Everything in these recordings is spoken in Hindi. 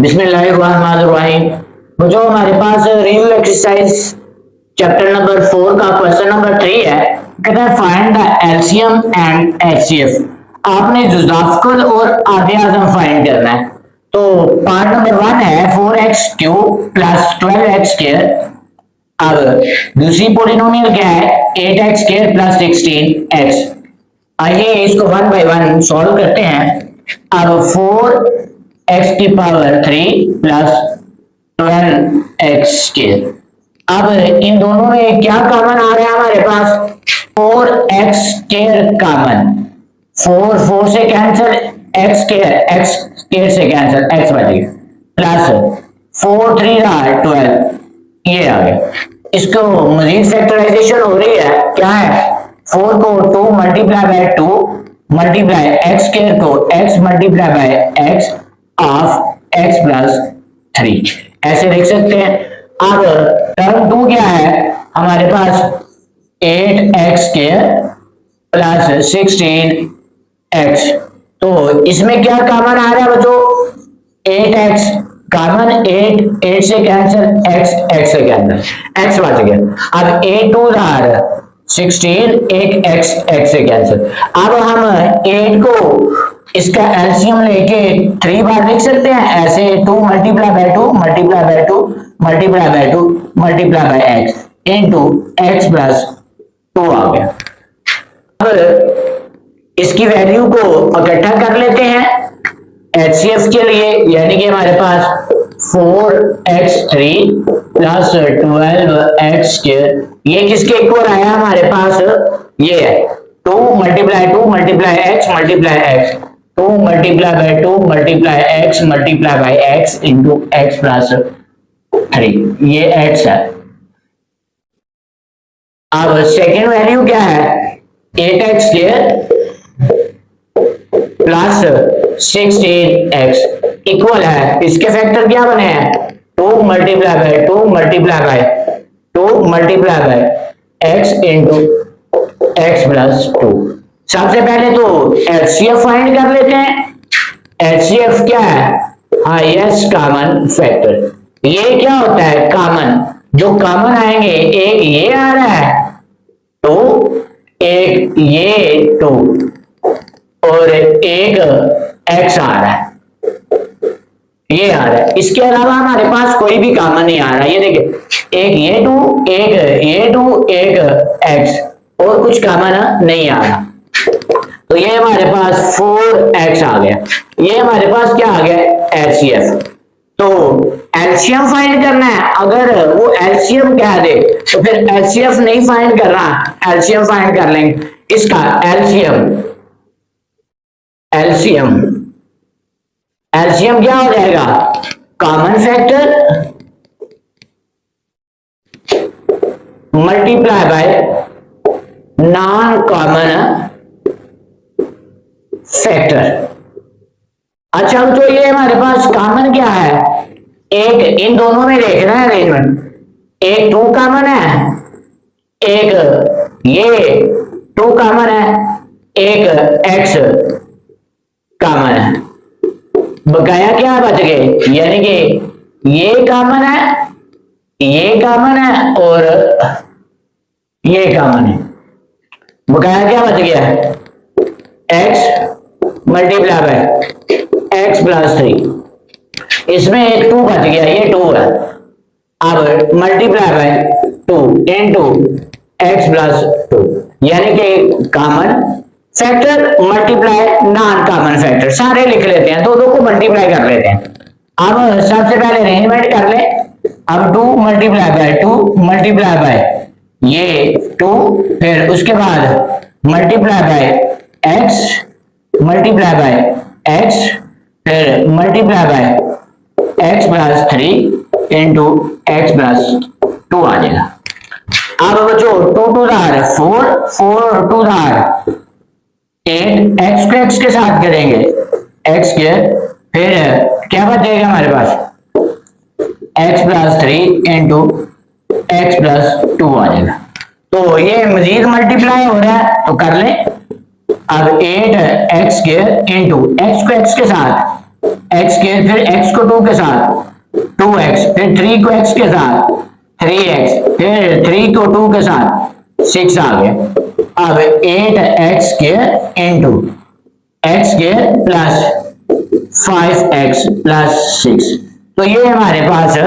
बिस्मिल्लाहिर्रहमानिर्रहीम। तो जो हमारे पास रिव्यू एक्सरसाइज चैप्टर नंबर 4 का क्वेश्चन नंबर 3 है, कहता है find the LCM and HCF. आपने जुज़ाफकुल और आधे आज़म फाइंड करना है। तो पार्ट नंबर 1 है 4x³ प्लस 12x²। अब दूसरी पोलिनोमियल क्या है 8x² प्लस 16x। आइए इसको 1 बाय 1 सॉल्व करते हैं। अब 4x³ प्लस 12x²। अब इन दोनों में क्या कॉमन आ रहा है हमारे पास 4x² कॉमन। 4 से कैंसिल, x² से कैंसिल, x बच गया प्लस 4 3 12, ये आ गया। इसको मजीद फैक्टराइजेशन हो रही है, क्या है 4 को 2 मल्टीप्लाई बाय 2 मल्टीप्लाई x² को x multiply by x of x plus 3, ऐसे लिख सकते हैं। अब टर्म 2 क्या है हमारे पास 8x² प्लस 16x। तो इसमें क्या कॉमन आ रहा है बच्चों 8x कॉमन, 8 से कैंसिल, x से कैंसिल, x बच गया। अब 8 2 16, एक x से कैंसिल। अब हम 8 को इसका एलसीएम लेके 3 बार लिख सकते हैं ऐसे 2 multiply by 2 multiply by 2 multiply by 2 multiply by x into x plus 2 आ गया। अब इसकी वैल्यू को इकट्ठा कर लेते हैं एचसीएफ के लिए, यानी कि हमारे पास 4x³ प्लस 12x², ये किसके इक्वल आया हमारे पास, ये है 2 multiply 2 multiply x multiply x, 2 multiply by 2 multiply x multiply by x into x plus 3, ये x है। अब सेकेंड वैल्यू क्या है 8x² प्लस 16x इक्वल है, इसके फैक्टर क्या बने हैं 2 multiply by 2 multiply by 2 multiply by x into x plus 2। सबसे पहले तो एचसीएफ फाइंड कर लेते हैं। एचसीएफ क्या है हाईएस्ट कॉमन फैक्टर। ये क्या होता है कॉमन, जो कॉमन आएंगे एक ये आ रहा है तो एक ये 2 और एक x आ रहा है, ये आ रहा है। इसके अलावा हमारे पास कोई भी कॉमन नहीं आ रहा। ये देखिए एक ये 2 एक ये 2 एक x और कुछ कॉमन नहीं आ रहा। तो ये हमारे पास 4x आ गया। ये हमारे पास क्या आ गया एचसीएफ। तो एलसीएम फाइंड करना है, अगर वो एलसीएम कह दे तो फिर एचसीएफ नहीं फाइंड कर रहा, एलसीएम फाइंड कर लेंगे इसका। एलसीएम क्या हो जाएगा common factor multiply by non common factor. अच्छा तो ये हमारे पास कॉमन क्या है, एक इन दोनों में देखना है अरेंजमेंट, एक 2 कॉमन है, एक ये 2 कॉमन है, एक x कॉमन है, बकाया क्या बच गए, यानी कि ये कॉमन है, ये कॉमन है और ये कॉमन है, बकाया क्या बच गया x multiply by x plus 3। इसमें एक 2 बच गया, ये 2 है। अब multiply by 2 into x plus 2, यानी कि common factor multiply non common factor, सारे लिख लेते हैं, दो को मल्टीप्लाई कर लेते हैं। अब सबसे पहले अरेंजमेंट कर ले। अब 2 मल्टीप्लाई बाय 2 मल्टीप्लाई बाय ये 2, फिर उसके बाद multiply by x multiply by x, फिर multiply by x plus 3 into x plus 2 आ जाएगा। अब बच्चों 2 2 4 4 2 8 x के साथ करेंगे x², फिर क्या बचेगा हमारे पास x plus 3 into x plus 2 आ जाएगा। तो ये मजीद मल्टीप्लाई हो रहा है तो कर ले। अब 8x² इंटू x को x के साथ एक्स स्क्वायर, फिर एक्स को 2 के साथ 2x, फिर 3 को x के साथ 3x, फिर 3 को 2 के साथ 6 आ गया। अब 8x square into x square plus 5x plus 6, तो ये हमारे पास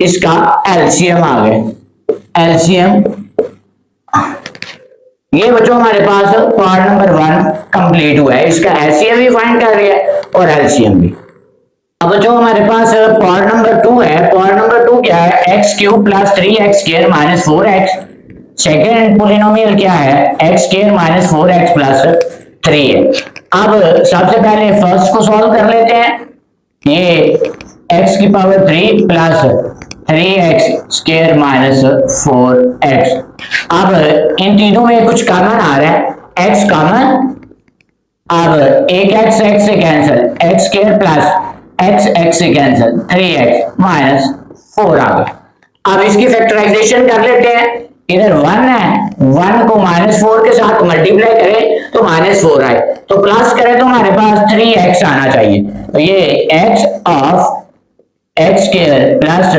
इसका एलसीएम आ गया। एलसीएम ये बच्चों हमारे पास पार्ट नंबर 1 कंप्लीट हुआ है। इसका एलसीएम भी फाइंड कर रहे हैं और एलसीएम भी। अब जो हमारे पास पार्ट नंबर 2 है, पार्ट नंबर 2 क्या है, x cube plus 3x square minus 4x। Second polynomial क्या है, x square minus 4x plus 3 है। अब सबसे पहले फर्स्ट को सॉल्व कर लेते हैं। ये x की power 3 plus 3x square minus 4x। अब इन तीनों में कुछ कॉमन आ रहा है, x कॉमन। अब एक x x से cancel, x square plus x x से कैंसिल, 3x माइनस 4 आ गया। अब इसकी फैक्टराइजेशन कर लेते हैं। इधर 1 है, 1 को माइनस 4 के साथ मल्टीप्लाई करें तो माइनस 4 आए, तो प्लस करें तो हमारे पास 3x आना चाहिए। तो ये x of x square plus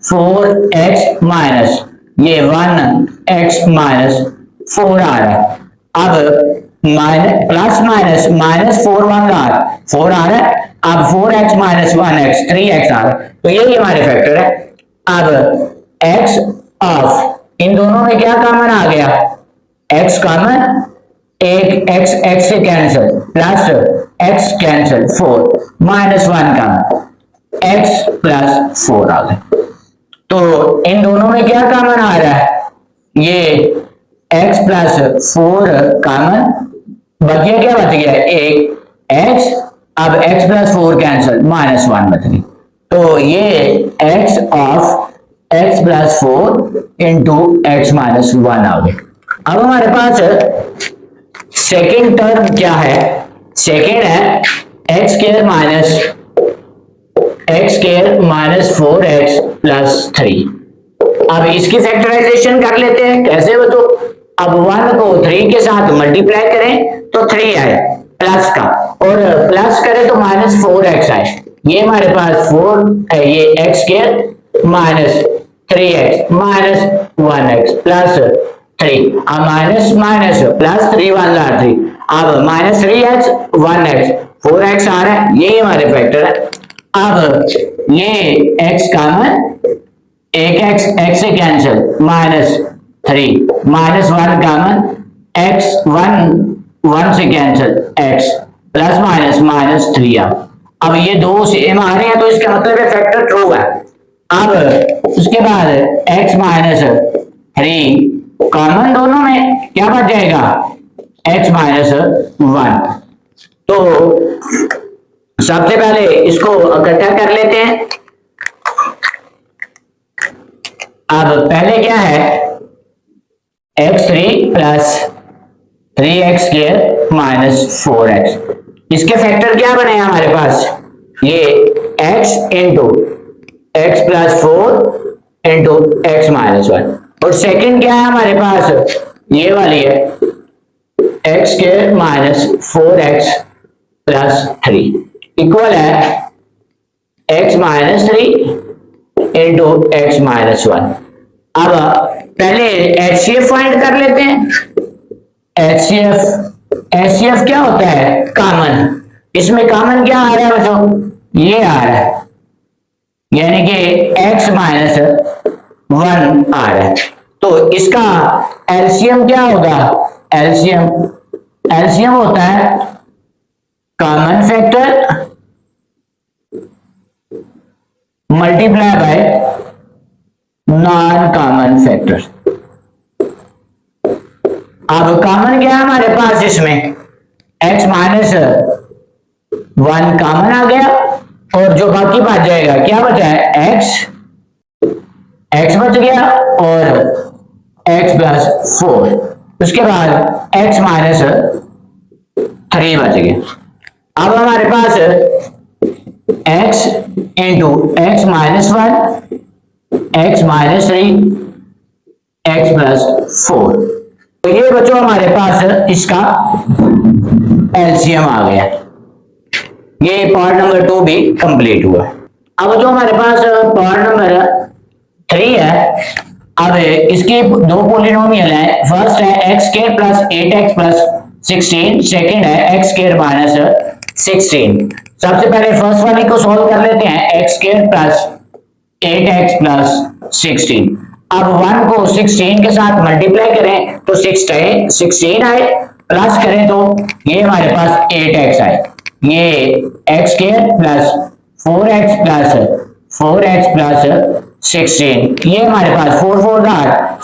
4x minus ये 1x माइनस 4 आ रहा है। अब माइनस प्लस माइनस माइनस 4 1 4 आ रहा है। अब 4x माइनस 1x 3x आ रहा है, तो यही हमारे फैक्टर है। अब x ऑफ इन दोनों में क्या कॉमन आ गया, x कॉमन, एक x x से cancel plus x cancel 4 minus 1 common, x plus 4 आ गया। तो इन दोनों में क्या कॉमन आ रहा है, ये x प्लस 4 कॉमन, बच गया, क्या बच गया, एक x। अब x प्लस 4 कैंसिल, माइनस 1 बच गई। तो ये x of x plus 4 into x minus 1 आ गया। अब हमारे पास सेकेंड टर्म क्या है, सेकेंड है x square minus 4x plus 3। अब इसकी फैक्टराइजेशन कर लेते हैं, कैसे बच्चों, अब 1 को 3 के साथ मल्टीप्लाई करें तो 3 आए प्लस का, और प्लस करें तो माइनस 4x आए। ये हमारे पास 4 है, ये x square minus 3x minus 1x plus 3। अब माइनस माइनस प्लस 3 1 3, अब माइनस 3x 1x 4x आ रहा है, ये हमारे फैक्टर है। अब ये x कॉमन, एक x से cancel, minus 3 minus 1 common, x 1 से cancel, x plus minus minus 3 अब ये दो सेम आ रहे हैं, तो इसका मतलब है फैक्टर ट्रू है। अब उसके बाद x माइनस 3 कॉमन, दोनों में क्या बच जाएगा, x माइनस 1। तो सबसे पहले इसको इकट्ठा कर लेते हैं। अब पहले क्या है, x3 plus 3x square minus 4x, इसके फैक्टर क्या बने हमारे पास, ये x into x plus 4 into x minus 1। और सेकेंड क्या है हमारे पास, ये वाली है x square minus 4x plus 3 equal है x minus 3 into x minus 1। अब पहले HCF फाइंड कर लेते हैं। HCF क्या होता है, कॉमन। इसमें कॉमन क्या आ रहा है बच्चों, ये आ रहा है, यानी कि x माइनस 1 आ रहा है। तो इसका एलसीएम क्या होगा, एलसीएम होता है common factor multiply by non common factor. अब कॉमन क्या है हमारे पास, इसमें x माइनस 1 कॉमन आ गया, और जो बाकी बच जाएगा, क्या बचा है, x बच गया और x प्लस 4, उसके बाद x माइनस 3 बच गया। अब हमारे पास x into x minus 1 x minus 3 x plus 4, तो ये बच्चों हमारे पास इसका एलसीएम आ गया। ये पार्ट नंबर 2 भी कंप्लीट हुआ। अब जो हमारे पास पार्ट नंबर 3 है, अब इसके दो पोलिनोमियल है। फर्स्ट है x square plus 8x plus 16, second है एक्स स्क्वायर माइनस 16। सबसे पहले फर्स्ट वाली को सॉल्व कर लेते हैं, x square plus 8x plus 16। अब 1 को 16 के साथ मल्टीप्लाई करें तो 16 आए, प्लस करें तो ये हमारे पास 8x आए। ये x square plus 4x plus 16, ये हमारे पास 4 4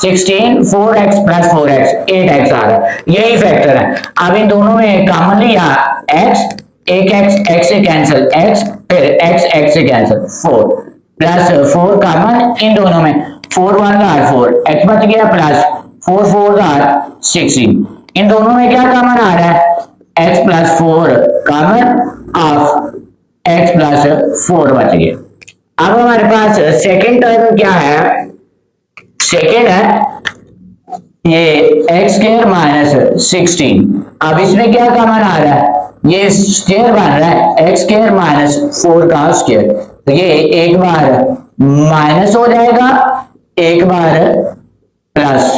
16, 4x प्लस 4x 8x आ रहा है। यही फैक्टर है। अब इन दोनों में कॉमन लिया x, एक x से कैंसिल, x फिर x से कैंसिल, 4 प्लस 4 कॉमन इन दोनों में, 4 1 4 x बच गया प्लस 4 4 16। इन दोनों में क्या कॉमन आ रहा है, x plus 4 common of x plus 4 बच गया। अब हमारे पास सेकेंड टर्म क्या है, सेकेंड है ये एक्स स्क्वायर माइनस 16। अब इसमें क्या कॉमन आ रहा है, ये स्क्वायर बन रहा है एक्स स्क्वायर माइनस 4 का स्क्वायर, तो ये एक बार माइनस हो जाएगा, एक बार प्लस।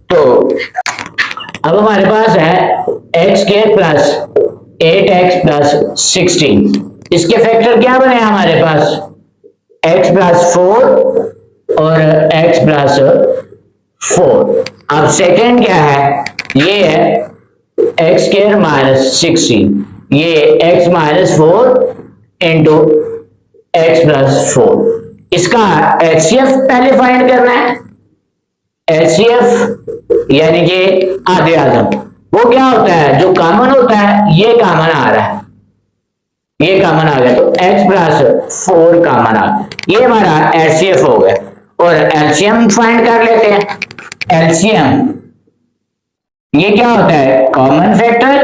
तो अब हमारे पास है x square plus 8x plus 16। इसके फैक्टर क्या बने हमारे पास, x प्लस 4 और x प्लस 4। अब सेकेंड क्या है, ये है एक्स स्क्वायर माइनस 16, ये x minus 4 into x plus 4। इसका HCF पहले फाइंड करना है। HCF यानी कि आधे आधम, वो क्या होता है, जो कॉमन होता है ये कॉमन आ रहा है, ये कॉमन आ गया तो x प्लस 4 कॉमन आ गया, ये हमारा HCF हो गया। और LCM फाइंड कर लेते हैं। LCM ये क्या होता है, common factor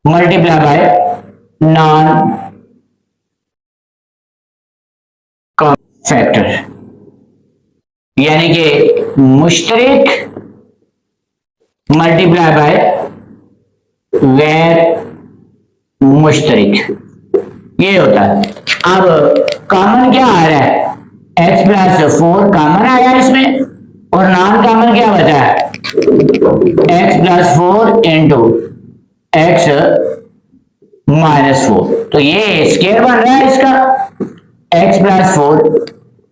multiply by non common factor, यानी कि मुश्तरिक मल्टीप्लाई बाय गैर मुश्तरिक, ये होता है। अब कॉमन क्या आ रहा है, x प्लस 4 कॉमन आया इसमें, और नॉन कॉमन क्या बचा है, x plus 4 into x minus 4। तो ये स्क्वायर बन रहा है इसका, x प्लस 4,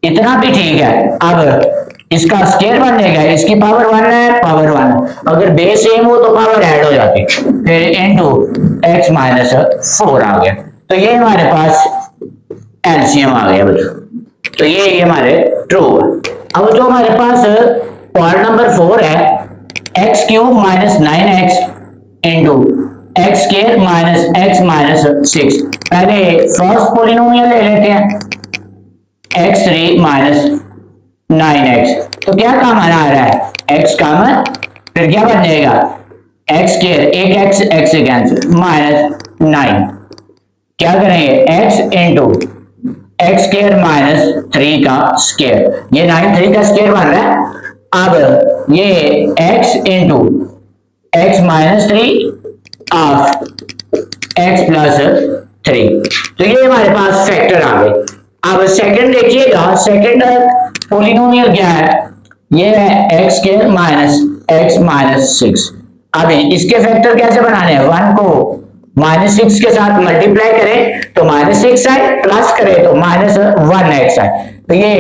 इतना भी ठीक है। अब इसका स्क्वायर बन जाएगा, इसकी पावर 1 है, पावर 1, अगर बेस सेम हो तो पावर ऐड हो जाती, फिर इनटू x माइनस 4 आ गया। तो ये हमारे पास एलसीएम आ गया बच्चों, तो ये हमारे ट्रू है। अब जो हमारे पास पार्ट नंबर 4 है, x cube minus 9x into x square minus x minus 6। पहले फर्स्ट पोलिनोमियल ले लेते हैं, x3 माइनस 9x। तो क्या कॉमन आ रहा है, x कॉमन, फिर क्या बन जाएगा, एक्स स्क्वायर, एक x से कैंसिल, माइनस 9। क्या करेंगे, x into x square minus 3 का स्क्वायर, ये 9 3 का स्क्वायर बन रहा है। अब ये x into x minus 3 of x plus 3, तो ये हमारे पास फैक्टर आ गए। अब सेकंड देखिएगा, सेकंड पोलिनोमियल क्या है, ये है x square minus x minus 6। अब इसके फैक्टर कैसे बनाने हैं, 1 को माइनस 6 के साथ मल्टीप्लाई करें तो माइनस 6 आए, प्लस करें तो माइनस 1x आए। तो ये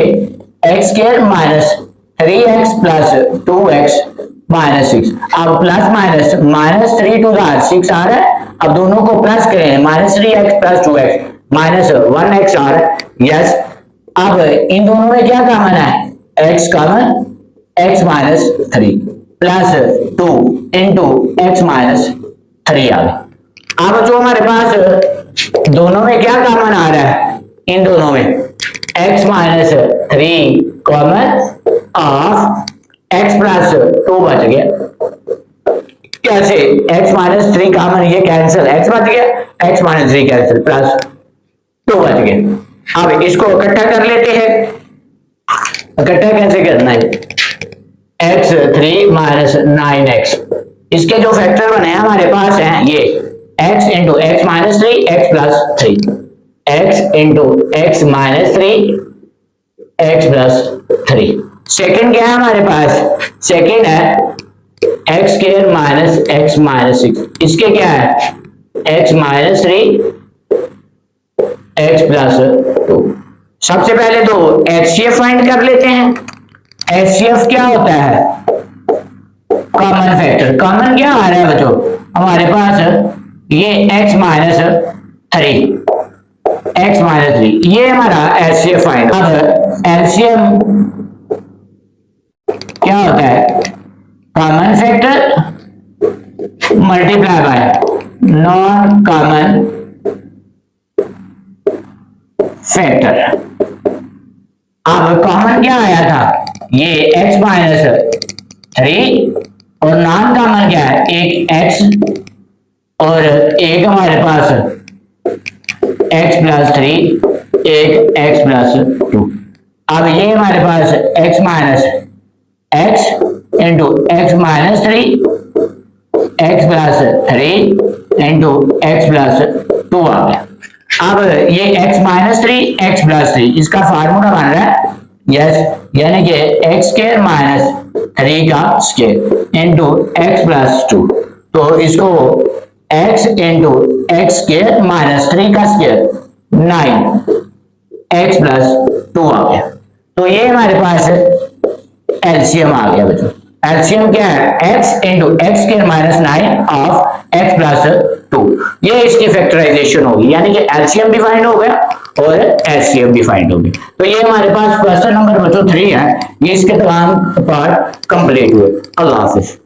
x square minus 3x plus 2x minus 6। अब प्लस माइनस, माइनस 3 टू 6 आ रहा है, अब दोनों को प्लस करें, minus 3x plus 2x minus 1x आ रहा है, यस। अब इन दोनों में क्या कॉमन है, x common, x minus 3 plus 2 into x minus 3 आ गया। अब जो हमारे पास दोनों में क्या कॉमन आ रहा है, इन दोनों में x minus 3 common of x plus 2 बच गया। कैसे, x माइनस 3 कॉमन, ये कैंसिल, x बच गया, x माइनस 3 कैंसिल, प्लस 2 बच गया। अब इसको इकट्ठा कर लेते हैं। इकट्ठा कैसे करना है, x3 माइनस 9x इसके जो फैक्टर बने हैं हमारे पास हैं ये x into x minus three x plus three, x into x minus three x plus three. Second क्या है हमारे पास, सेकेंड है x square minus x minus six, इसके क्या है x minus three x plus to. सबसे पहले तो एचसीएफ फाइंड कर लेते हैं। एचसीएफ क्या होता है, कॉमन फैक्टर। कॉमन क्या आ रहा है बच्चों हमारे पास, ये x minus three, x minus three, ये हमारा एचसीएफ फाइंड। अब एलसीएम क्या होता है, common factor multiply by non common factor. अब कॉमन क्या आया था, ये x माइनस थ्री और नॉन कॉमन क्या है, एक x और एक हमारे पास x प्लस थ्री, एक x प्लस टू। अब ये हमारे पास x minus x into x minus three x plus three into x plus two आ गया। अब ये x minus three x plus three, इसका फार्मूला बन रहा है यस, यानी कि एक्स स्क्वायर माइनस थ्री का square into x plus two, तो इसको x into x square minus three का square nine x plus two आ गया। तो ये हमारे पास एलसीएम आ गया बच्चों। एलसीएम क्या है, x into x square minus nine of x plus to, ये इसकी फैक्टराइजेशन होगी, यानी कि एलसीएम भी फाइंड हो गया और एचसीएफ भी फाइंड हो गया। तो ये हमारे पास क्वेश्चन नंबर बच्चों 3 है, ये इसके तमाम पार्ट कंप्लीट हुए। अल्लाह हाफिज।